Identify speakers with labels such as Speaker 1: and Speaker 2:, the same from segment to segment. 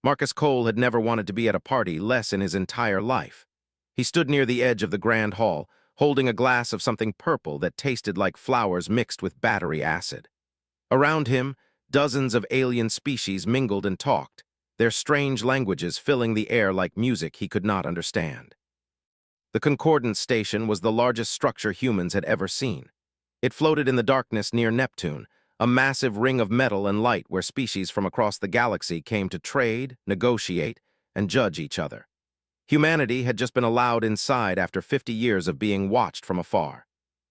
Speaker 1: Marcus Cole had never wanted to be at a party less in his entire life. He stood near the edge of the grand hall, holding a glass of something purple that tasted like flowers mixed with battery acid. Around him, dozens of alien species mingled and talked, their strange languages filling the air like music he could not understand. The Concordance Station was the largest structure humans had ever seen. It floated in the darkness near Neptune, a massive ring of metal and light where species from across the galaxy came to trade, negotiate, and judge each other. Humanity had just been allowed inside after 50 years of being watched from afar.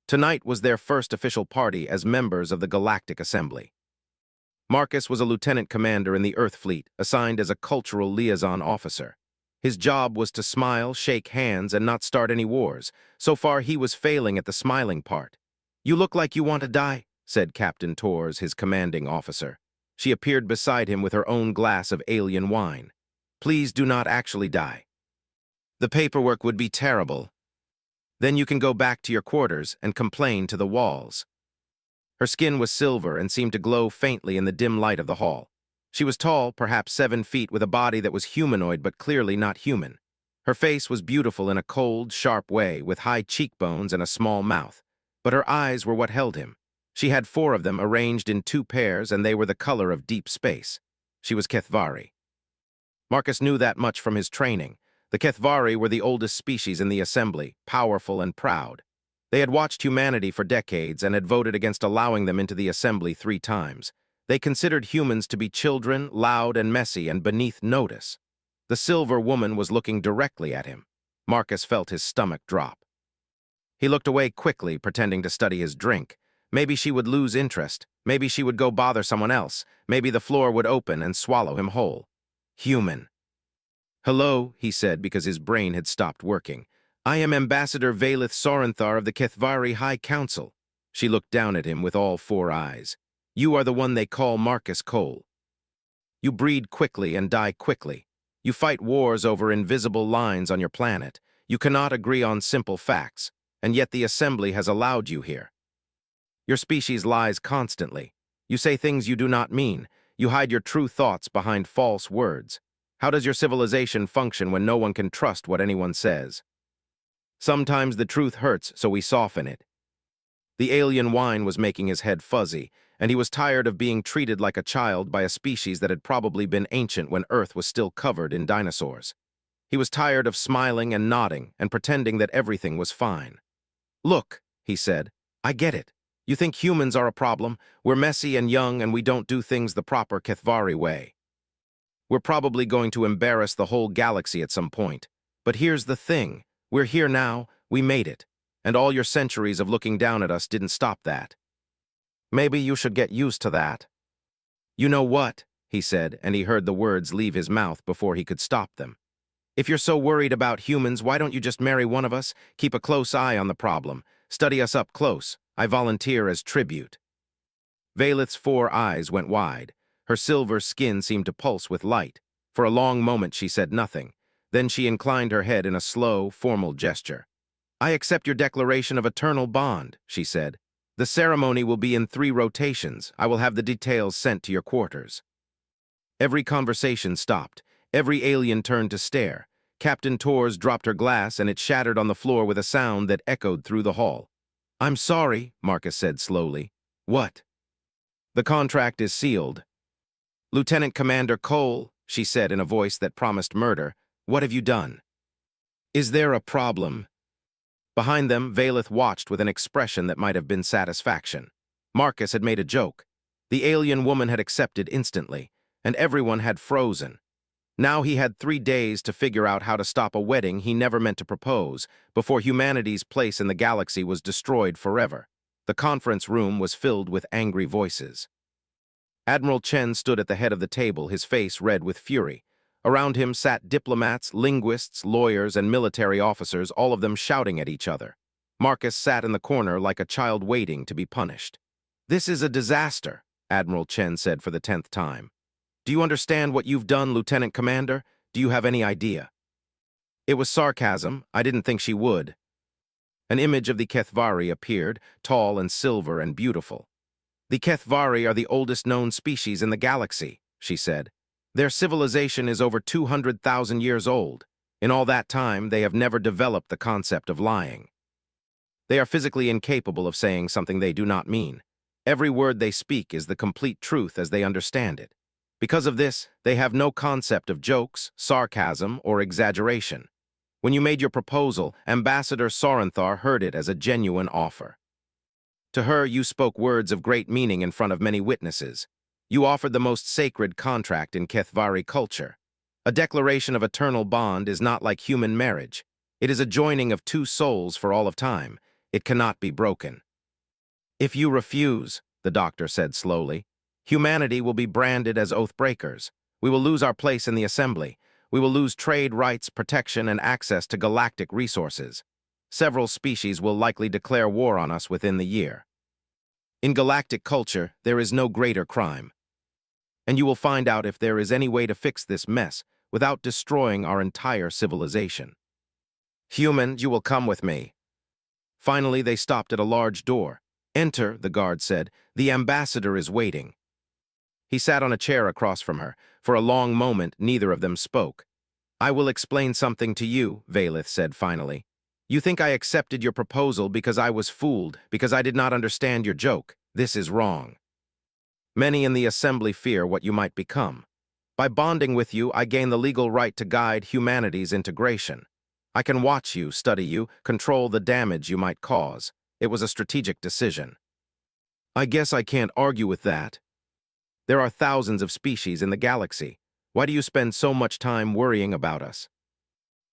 Speaker 1: Tonight was their first official party as members of the Galactic Assembly. Marcus was a lieutenant commander in the Earth Fleet, assigned as a cultural liaison officer. His job was to smile, shake hands, and not start any wars. So far, he was failing at the smiling part. "You look like you want to die," said Captain Torres, his commanding officer. She appeared beside him with her own glass of alien wine. "Please do not actually die. The paperwork would be terrible. Then you can go back to your quarters and complain to the walls." Her skin was silver and seemed to glow faintly in the dim light of the hall. She was tall, perhaps 7 feet, with a body that was humanoid but clearly not human. Her face was beautiful in a cold, sharp way, with high cheekbones and a small mouth. But her eyes were what held him. She had 4 of them arranged in 2 pairs, and they were the color of deep space. She was Kethvari. Marcus knew that much from his training. The Kethvari were the oldest species in the assembly, powerful and proud. They had watched humanity for decades and had voted against allowing them into the assembly 3 times. They considered humans to be children, loud and messy, and beneath notice. The silver woman was looking directly at him. Marcus felt his stomach drop. He looked away quickly, pretending to study his drink. Maybe she would lose interest. Maybe she would go bother someone else. Maybe the floor would open and swallow him whole. Human. "Hello," he said because his brain had stopped working. "I am Ambassador Valith Sorenthar of the Kethvari High Council." She looked down at him with all 4 eyes. "You are the one they call Marcus Cole. You breed quickly and die quickly. You fight wars over invisible lines on your planet. You cannot agree on simple facts, and yet the Assembly has allowed you here. Your species lies constantly. You say things you do not mean. You hide your true thoughts behind false words. How does your civilization function when no one can trust what anyone says? Sometimes the truth hurts, so we soften it." The alien wine was making his head fuzzy, and he was tired of being treated like a child by a species that had probably been ancient when Earth was still covered in dinosaurs. He was tired of smiling and nodding and pretending that everything was fine. "Look," he said, "I get it. You think humans are a problem. We're messy and young, and we don't do things the proper Kethvari way. We're probably going to embarrass the whole galaxy at some point. But here's the thing. We're here now, we made it. And all your centuries of looking down at us didn't stop that. Maybe you should get used to that." "You know what?" he said, and he heard the words leave his mouth before he could stop them. "If you're so worried about humans, why don't you just marry one of us? Keep a close eye on the problem. Study us up close. I volunteer as tribute." Valith's 4 eyes went wide. Her silver skin seemed to pulse with light. For a long moment she said nothing. Then she inclined her head in a slow, formal gesture. "I accept your declaration of eternal bond," she said. "The ceremony will be in 3 rotations. I will have the details sent to your quarters." Every conversation stopped. Every alien turned to stare. Captain Torres dropped her glass, and it shattered on the floor with a sound that echoed through the hall. "I'm sorry," Marcus said slowly. "What?" "The contract is sealed." "Lieutenant Commander Cole," she said in a voice that promised murder, "what have you done? Is there a problem?" Behind them, Valith watched with an expression that might have been satisfaction. Marcus had made a joke. The alien woman had accepted instantly, and everyone had frozen. Now he had 3 days to figure out how to stop a wedding he never meant to propose before humanity's place in the galaxy was destroyed forever. The conference room was filled with angry voices. Admiral Chen stood at the head of the table, his face red with fury. Around him sat diplomats, linguists, lawyers, and military officers, all of them shouting at each other. Marcus sat in the corner like a child waiting to be punished. "This is a disaster," Admiral Chen said for the 10th time. "Do you understand what you've done, Lieutenant Commander? Do you have any idea?" It was sarcasm. I didn't think she would. An image of the Kethvari appeared, tall and silver and beautiful. "The Kethvari are the oldest known species in the galaxy," she said. Their civilization is over 200,000 years old. In all that time, they have never developed the concept of lying. They are physically incapable of saying something they do not mean. Every word they speak is the complete truth as they understand it. Because of this, they have no concept of jokes, sarcasm, or exaggeration. When you made your proposal, Ambassador Sorenthar heard it as a genuine offer. To her, you spoke words of great meaning in front of many witnesses. You offered the most sacred contract in Kethvari culture. A declaration of eternal bond is not like human marriage. It is a joining of two souls for all of time. It cannot be broken. If you refuse, the doctor said slowly, humanity will be branded as oath breakers. We will lose our place in the assembly. We will lose trade rights, protection, and access to galactic resources. Several species will likely declare war on us within the year. In galactic culture, there is no greater crime. And you will find out if there is any way to fix this mess without destroying our entire civilization. Humans, you will come with me. Finally, they stopped at a large door. Enter, the guard said. The ambassador is waiting. He sat on a chair across from her. For a long moment, neither of them spoke. I will explain something to you, Valith said finally. You think I accepted your proposal because I was fooled, because I did not understand your joke. This is wrong. Many in the assembly fear what you might become. By bonding with you, I gain the legal right to guide humanity's integration. I can watch you, study you, control the damage you might cause. It was a strategic decision. I guess I can't argue with that. There are thousands of species in the galaxy. Why do you spend so much time worrying about us?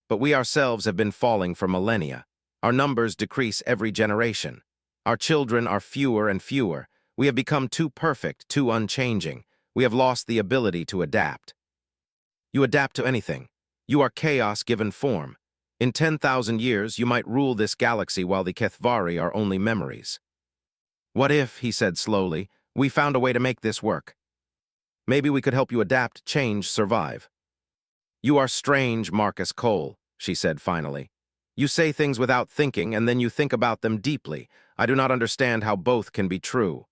Speaker 1: But we ourselves have been falling for millennia. Our numbers decrease every generation. Our children are fewer and fewer. We have become too perfect, too unchanging. We have lost the ability to adapt. You adapt to anything. You are chaos given form. In 10,000 years, you might rule this galaxy while the Kethvari are only memories. What if, he said slowly, we found a way to make this work? Maybe we could help you adapt, change, survive. You are strange, Marcus Cole, she said finally. You say things without thinking, and then you think about them deeply. I do not understand how both can be true.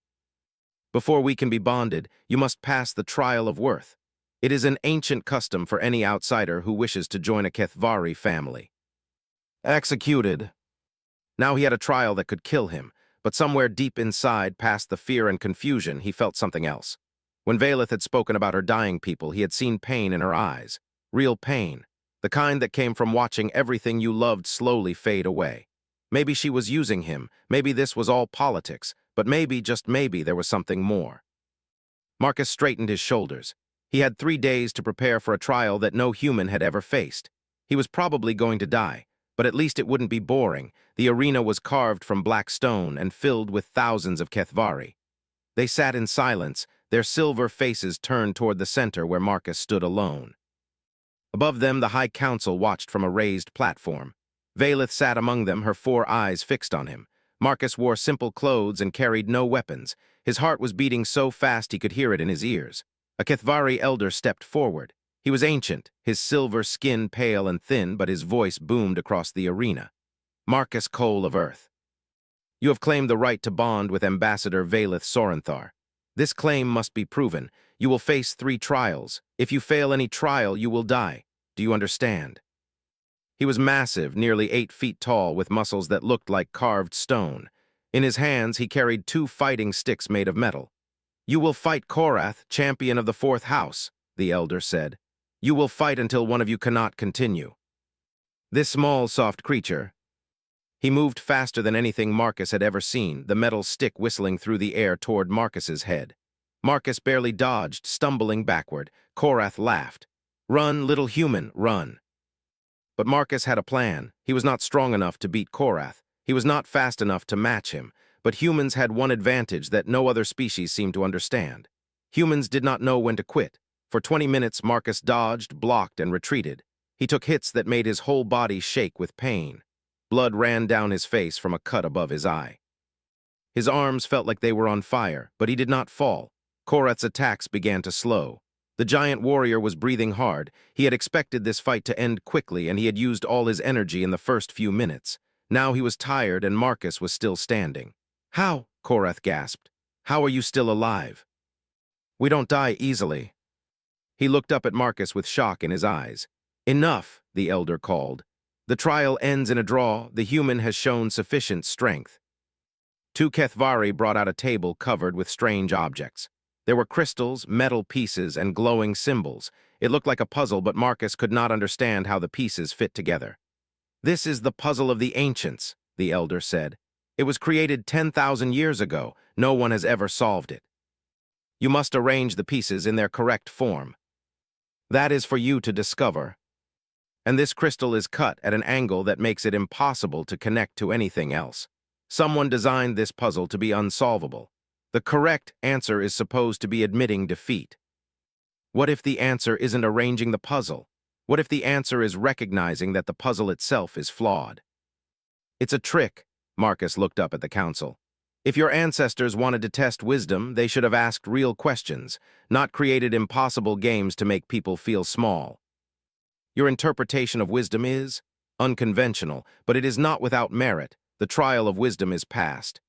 Speaker 1: Before we can be bonded, you must pass the trial of worth. It is an ancient custom for any outsider who wishes to join a Kethvari family. Executed. Now he had a trial that could kill him, but somewhere deep inside, past the fear and confusion, he felt something else. When Valith had spoken about her dying people, he had seen pain in her eyes. Real pain. The kind that came from watching everything you loved slowly fade away. Maybe she was using him, maybe this was all politics, but maybe, just maybe, there was something more. Marcus straightened his shoulders. He had 3 days to prepare for a trial that no human had ever faced. He was probably going to die, but at least it wouldn't be boring. The arena was carved from black stone and filled with thousands of Kethvari. They sat in silence, their silver faces turned toward the center where Marcus stood alone. Above them, the High Council watched from a raised platform. Valith sat among them, her 4 eyes fixed on him. Marcus wore simple clothes and carried no weapons. His heart was beating so fast he could hear it in his ears. A Kethvari elder stepped forward. He was ancient, his silver skin pale and thin, but his voice boomed across the arena. Marcus Cole of Earth. You have claimed the right to bond with Ambassador Valith Sorenthar. This claim must be proven. You will face 3 trials. If you fail any trial, you will die. Do you understand? He was massive, nearly 8 feet tall, with muscles that looked like carved stone. In his hands, he carried 2 fighting sticks made of metal. You will fight Korath, champion of the 4th house, the elder said. You will fight until one of you cannot continue. This small, soft creature. He moved faster than anything Marcus had ever seen, the metal stick whistling through the air toward Marcus's head. Marcus barely dodged, stumbling backward. Korath laughed. Run, little human, run. But Marcus had a plan. He was not strong enough to beat Korath. He was not fast enough to match him. But humans had one advantage that no other species seemed to understand. Humans did not know when to quit. For 20 minutes, Marcus dodged, blocked, and retreated. He took hits that made his whole body shake with pain. Blood ran down his face from a cut above his eye. His arms felt like they were on fire, but he did not fall. Korath's attacks began to slow. The giant warrior was breathing hard. He had expected this fight to end quickly, and he had used all his energy in the first few minutes. Now he was tired, and Marcus was still standing. How? Korath gasped. How are you still alive? We don't die easily. He looked up at Marcus with shock in his eyes. "Enough," the elder called. "The trial ends in a draw. The human has shown sufficient strength." Two Kethvari brought out a table covered with strange objects. There were crystals, metal pieces, and glowing symbols. It looked like a puzzle, but Marcus could not understand how the pieces fit together. "This is the puzzle of the ancients," the elder said. "It was created 10,000 years ago. No one has ever solved it. You must arrange the pieces in their correct form. That is for you to discover. And this crystal is cut at an angle that makes it impossible to connect to anything else. Someone designed this puzzle to be unsolvable. The correct answer is supposed to be admitting defeat. What if the answer isn't arranging the puzzle? What if the answer is recognizing that the puzzle itself is flawed?" "It's a trick," Marcus looked up at the council. "If your ancestors wanted to test wisdom, they should have asked real questions, not created impossible games to make people feel small. Your interpretation of wisdom is unconventional, but it is not without merit. The trial of wisdom is past.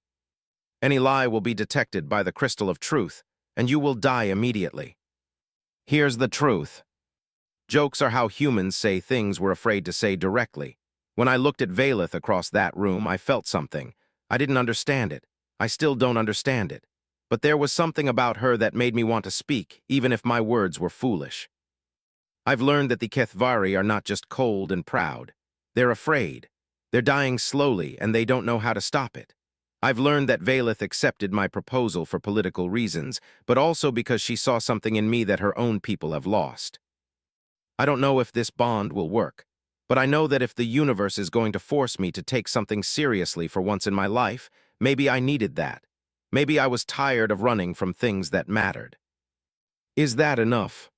Speaker 1: Any lie will be detected by the crystal of truth, and you will die immediately. Here's the truth. Jokes are how humans say things we're afraid to say directly. When I looked at Valeth across that room, I felt something. I didn't understand it. I still don't understand it. But there was something about her that made me want to speak, even if my words were foolish. I've learned that the Kethvari are not just cold and proud. They're afraid. They're dying slowly, and they don't know how to stop it. I've learned that Valeth accepted my proposal for political reasons, but also because she saw something in me that her own people have lost. I don't know if this bond will work, but I know that if the universe is going to force me to take something seriously for once in my life, maybe I needed that. Maybe I was tired of running from things that mattered. Is that enough?"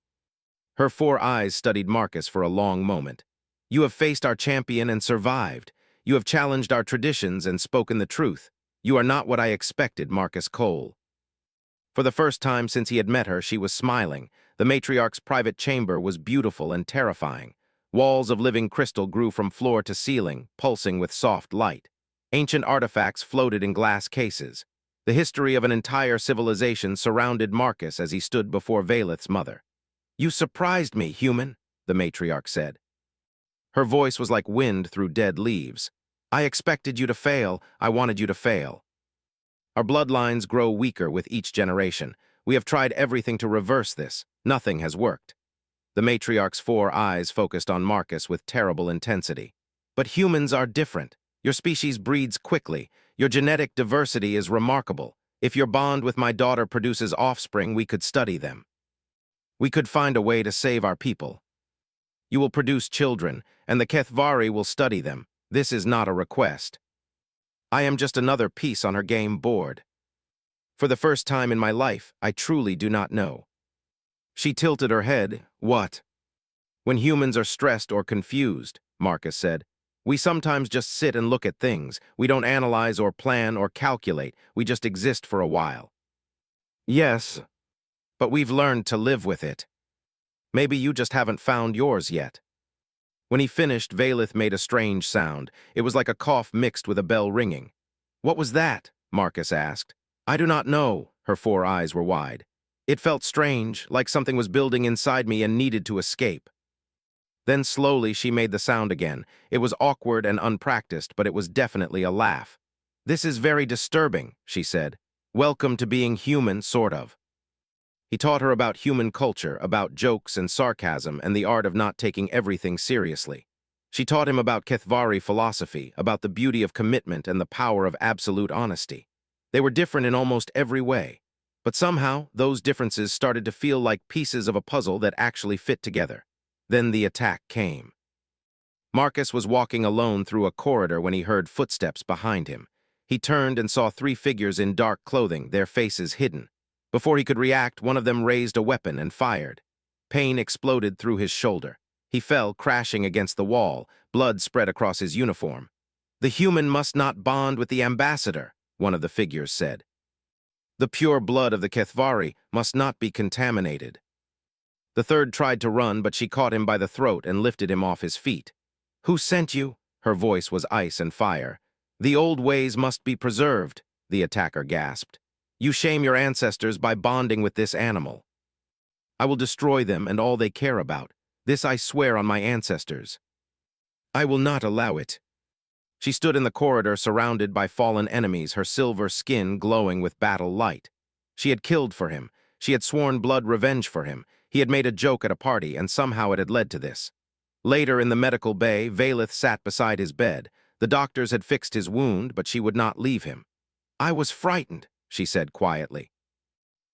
Speaker 1: Her four eyes studied Marcus for a long moment. "You have faced our champion and survived. You have challenged our traditions and spoken the truth. You are not what I expected, Marcus Cole." For the first time since he had met her, she was smiling. The matriarch's private chamber was beautiful and terrifying. Walls of living crystal grew from floor to ceiling, pulsing with soft light. Ancient artifacts floated in glass cases. The history of an entire civilization surrounded Marcus as he stood before Valeth's mother. "You surprised me, human," the matriarch said. Her voice was like wind through dead leaves. "I expected you to fail. I wanted you to fail. Our bloodlines grow weaker with each generation. We have tried everything to reverse this. Nothing has worked." The matriarch's four eyes focused on Marcus with terrible intensity. "But humans are different. Your species breeds quickly. Your genetic diversity is remarkable. If your bond with my daughter produces offspring, we could study them. We could find a way to save our people. You will produce children, and the Kethvari will study them. This is not a request. I am just another piece on her game board. For the first time in my life, I truly do not know." She tilted her head. "What?" "When humans are stressed or confused," Marcus said, "we sometimes just sit and look at things. We don't analyze or plan or calculate. We just exist for a while." "Yes, but we've learned to live with it. Maybe you just haven't found yours yet." When he finished, Valeth made a strange sound. It was like a cough mixed with a bell ringing. "What was that?" Marcus asked. "I do not know." Her four eyes were wide. "It felt strange, like something was building inside me and needed to escape." Then slowly she made the sound again. It was awkward and unpracticed, but it was definitely a laugh. "This is very disturbing," she said. "Welcome to being human, sort of." He taught her about human culture, about jokes and sarcasm, and the art of not taking everything seriously. She taught him about Kethvari philosophy, about the beauty of commitment and the power of absolute honesty. They were different in almost every way, but somehow those differences started to feel like pieces of a puzzle that actually fit together. Then the attack came. Marcus was walking alone through a corridor when he heard footsteps behind him. He turned and saw three figures in dark clothing, their faces hidden. Before he could react, one of them raised a weapon and fired. Pain exploded through his shoulder. He fell, crashing against the wall. Blood spread across his uniform. "The human must not bond with the ambassador," one of the figures said. "The pure blood of the Kethvari must not be contaminated." The third tried to run, but she caught him by the throat and lifted him off his feet. "Who sent you?" Her voice was ice and fire. "The old ways must be preserved," the attacker gasped. "You shame your ancestors by bonding with this animal." I will destroy them and all they care about. This I swear on my ancestors. I will not allow it. She stood in the corridor surrounded by fallen enemies, her silver skin glowing with battle light. She had killed for him. She had sworn blood revenge for him. He had made a joke at a party, and somehow it had led to this. Later in the medical bay, Valeth sat beside his bed. The doctors had fixed his wound, but she would not leave him. I was frightened, she said quietly.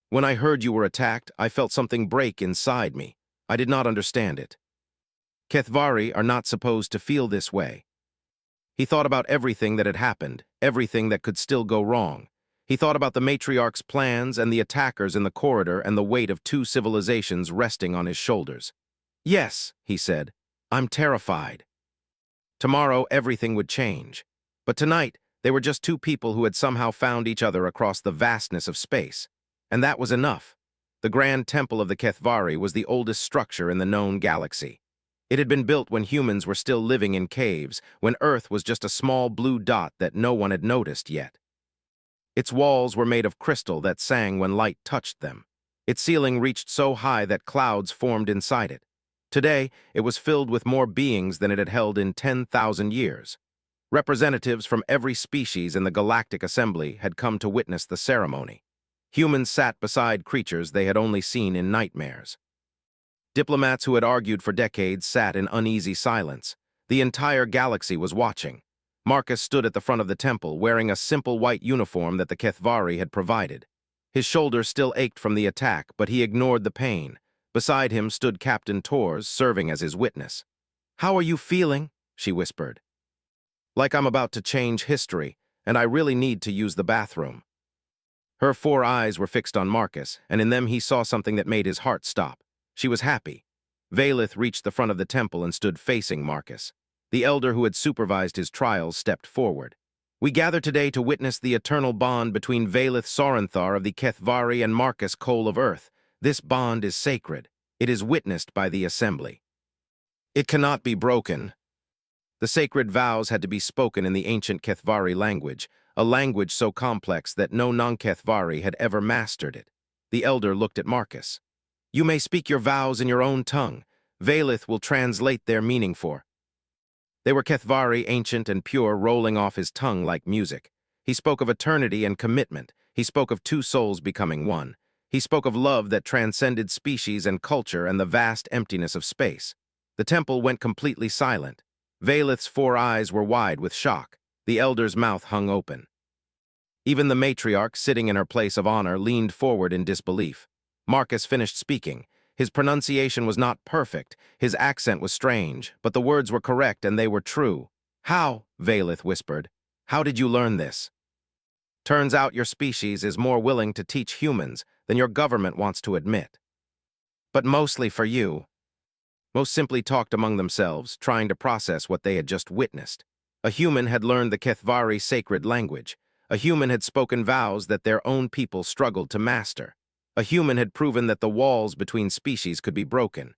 Speaker 1: When I heard you were attacked, I felt something break inside me. I did not understand it. Kethvari are not supposed to feel this way. He thought about everything that had happened, everything that could still go wrong. He thought about the matriarch's plans and the attackers in the corridor and the weight of two civilizations resting on his shoulders. Yes, he said, I'm terrified. Tomorrow everything would change. But tonight, they were just two people who had somehow found each other across the vastness of space. And that was enough. The Grand Temple of the Kethvari was the oldest structure in the known galaxy. It had been built when humans were still living in caves, when Earth was just a small blue dot that no one had noticed yet. Its walls were made of crystal that sang when light touched them. Its ceiling reached so high that clouds formed inside it. Today, it was filled with more beings than it had held in 10,000 years. Representatives from every species in the Galactic Assembly had come to witness the ceremony. Humans sat beside creatures they had only seen in nightmares. Diplomats who had argued for decades sat in uneasy silence. The entire galaxy was watching. Marcus stood at the front of the temple, wearing a simple white uniform that the Kethvari had provided. His shoulder still ached from the attack, but he ignored the pain. Beside him stood Captain Tors, serving as his witness. "How are you feeling?" she whispered. "Like I'm about to change history, and I really need to use the bathroom." Her 4 eyes were fixed on Marcus, and in them he saw something that made his heart stop. She was happy. Valeth reached the front of the temple and stood facing Marcus. The elder who had supervised his trials stepped forward. "We gather today to witness the eternal bond between Valeth Sorenthar of the Kethvari and Marcus Cole of Earth. This bond is sacred. It is witnessed by the assembly. It cannot be broken." The sacred vows had to be spoken in the ancient Kethvari language, a language so complex that no non-Kethvari had ever mastered it. The elder looked at Marcus. "You may speak your vows in your own tongue. Valeth will translate their meaning for." They were Kethvari, ancient and pure, rolling off his tongue like music. He spoke of eternity and commitment. He spoke of two souls becoming one. He spoke of love that transcended species and culture and the vast emptiness of space. The temple went completely silent. Valeth's 4 eyes were wide with shock. The elder's mouth hung open. Even the matriarch, sitting in her place of honor, leaned forward in disbelief. Marcus finished speaking. His pronunciation was not perfect, his accent was strange, but the words were correct and they were true. "How?" Valeth whispered. "How did you learn this?" "Turns out your species is more willing to teach humans than your government wants to admit. But mostly for you." Most simply talked among themselves, trying to process what they had just witnessed. A human had learned the Kethvari sacred language. A human had spoken vows that their own people struggled to master. A human had proven that the walls between species could be broken.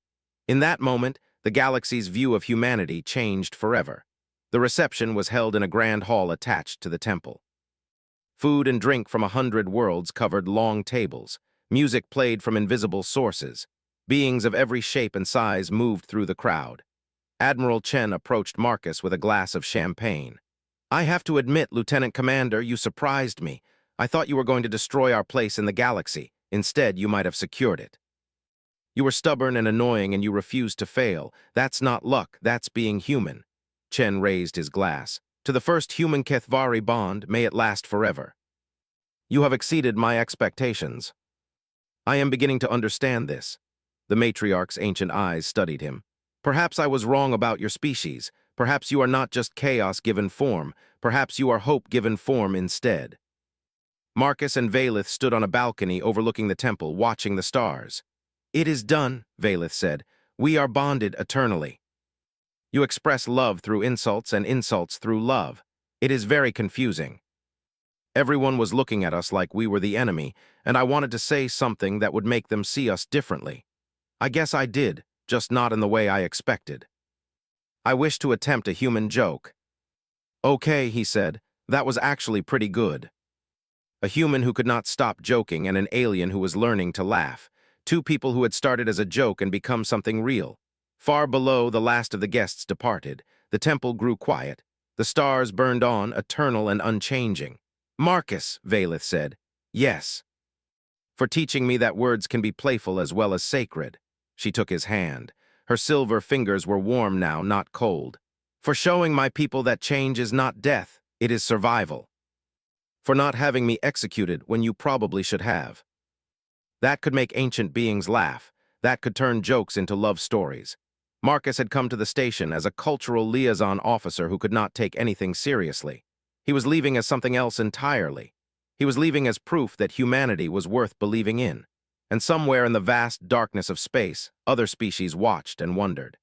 Speaker 1: In that moment, the galaxy's view of humanity changed forever. The reception was held in a grand hall attached to the temple. Food and drink from 100 worlds covered long tables. Music played from invisible sources. Beings of every shape and size moved through the crowd. Admiral Chen approached Marcus with a glass of champagne. "I have to admit, Lieutenant Commander, you surprised me. I thought you were going to destroy our place in the galaxy. Instead, you might have secured it. You were stubborn and annoying and you refused to fail. That's not luck, that's being human." Chen raised his glass. "To the first human Kethvari bond, may it last forever." "You have exceeded my expectations." "I am beginning to understand this." The matriarch's ancient eyes studied him. "Perhaps I was wrong about your species. Perhaps you are not just chaos given form. Perhaps you are hope given form instead." Marcus and Valeth stood on a balcony overlooking the temple, watching the stars. "It is done," Valeth said. "We are bonded eternally." "You express love through insults and insults through love. It is very confusing." Everyone was looking at us like we were the enemy, and I wanted to say something that would make them see us differently. I guess I did, just not in the way I expected. I wished to attempt a human joke. "Okay," he said, "that was actually pretty good." A human who could not stop joking and an alien who was learning to laugh. Two people who had started as a joke and become something real. Far below, the last of the guests departed. The temple grew quiet. The stars burned on, eternal and unchanging. "Marcus," Valeth said. "Yes." "For teaching me that words can be playful as well as sacred." She took his hand. Her silver fingers were warm now, not cold. "For showing my people that change is not death, it is survival. For not having me executed when you probably should have." That could make ancient beings laugh. That could turn jokes into love stories. Marcus had come to the station as a cultural liaison officer who could not take anything seriously. He was leaving as something else entirely. He was leaving as proof that humanity was worth believing in. And somewhere in the vast darkness of space, other species watched and wondered.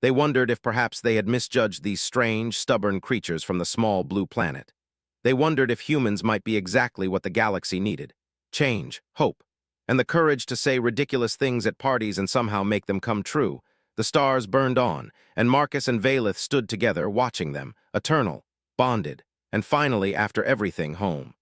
Speaker 1: They wondered if perhaps they had misjudged these strange, stubborn creatures from the small blue planet. They wondered if humans might be exactly what the galaxy needed: change, hope, and the courage to say ridiculous things at parties and somehow make them come true. The stars burned on, and Marcus and Valeth stood together, watching them, eternal, bonded, and finally, after everything, home.